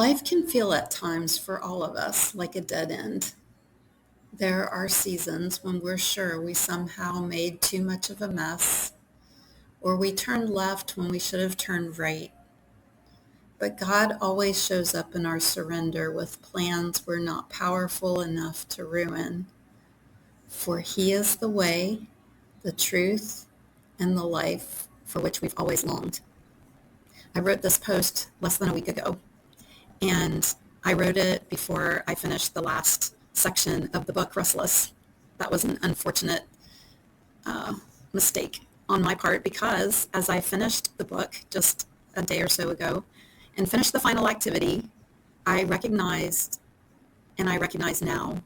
Life can feel at times for all of us like a dead end. There are seasons when we're sure we somehow made too much of a mess, or we turned left when we should have turned right. But God always shows up in our surrender with plans we're not powerful enough to ruin. For He is the way, the truth, and the life for which we've always longed. I wrote this post less than a week ago, and I wrote it before I finished the last section of the book, Restless. That was an unfortunate mistake on my part because as I finished the book just a day or so ago and finished the final activity, I recognized, and I recognize now,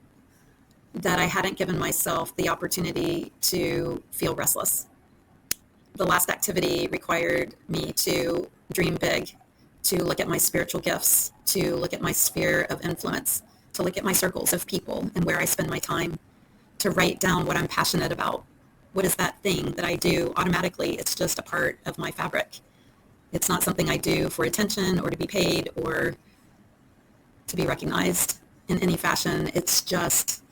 that I hadn't given myself the opportunity to feel restless. The last activity required me to dream big, to look at my spiritual gifts, to look at my sphere of influence, to look at my circles of people and where I spend my time, to write down what I'm passionate about. What is that thing that I do automatically? It's just a part of my fabric. It's not something I do for attention or to be paid or to be recognized in any fashion. It's just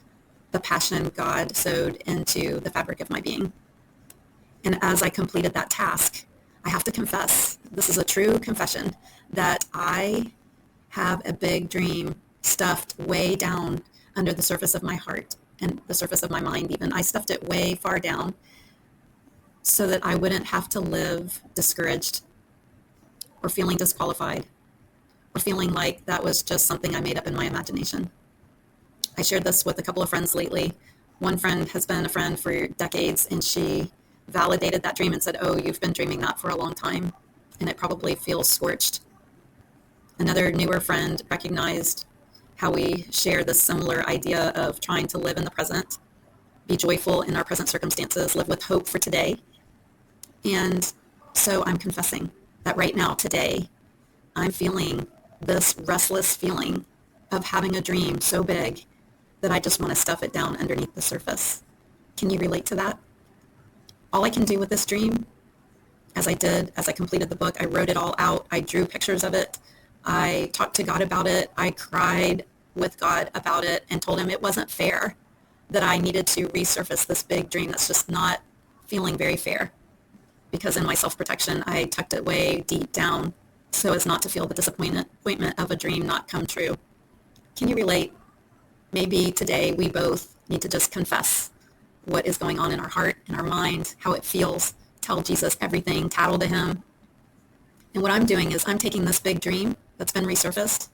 the passion God sewed into the fabric of my being. And as I completed that task, I have to confess, this is a true confession, that I have a big dream stuffed way down under the surface of my heart and the surface of my mind even. I stuffed it way far down so that I wouldn't have to live discouraged or feeling disqualified or feeling like that was just something I made up in my imagination. I shared this with a couple of friends lately. One friend has been a friend for decades, and she validated that dream and said, "Oh, you've been dreaming that for a long time, and it probably feels scorched." Another newer friend recognized how we share this similar idea of trying to live in the present, be joyful in our present circumstances, live with hope for today. And so I'm confessing that right now, today, I'm feeling this restless feeling of having a dream so big that I just want to stuff it down underneath the surface. Can you relate to that? All I can do with this dream, as I did, as I completed the book, I wrote it all out. I drew pictures of it. I talked to God about it. I cried with God about it and told him it wasn't fair, that I needed to resurface this big dream that's just not feeling very fair. Because in my self-protection, I tucked it way deep down so as not to feel the disappointment of a dream not come true. Can you relate? Maybe today we both need to just confess what is going on in our heart, in our mind, how it feels, tell Jesus everything, tattle to him. And what I'm doing is I'm taking this big dream that's been resurfaced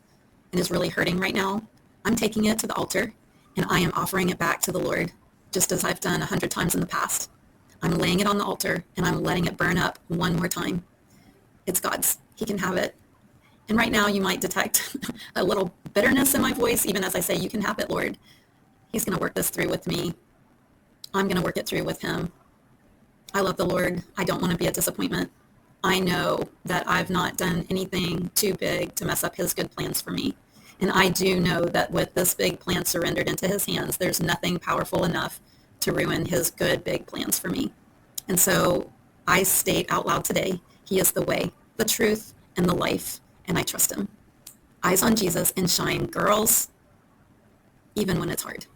and is really hurting right now. I'm taking it to the altar and I am offering it back to the Lord, just as I've done 100 times in the past. I'm laying it on the altar and I'm letting it burn up one more time. It's God's. He can have it. And right now you might detect a little bitterness in my voice, even as I say, "You can have it, Lord." He's going to work this through with me. I'm going to work it through with him. I love the Lord. I don't want to be a disappointment. I know that I've not done anything too big to mess up his good plans for me. And I do know that with this big plan surrendered into his hands, there's nothing powerful enough to ruin his good big plans for me. And so I state out loud today, he is the way, the truth, and the life, and I trust him. Eyes on Jesus and shine, girls, even when it's hard.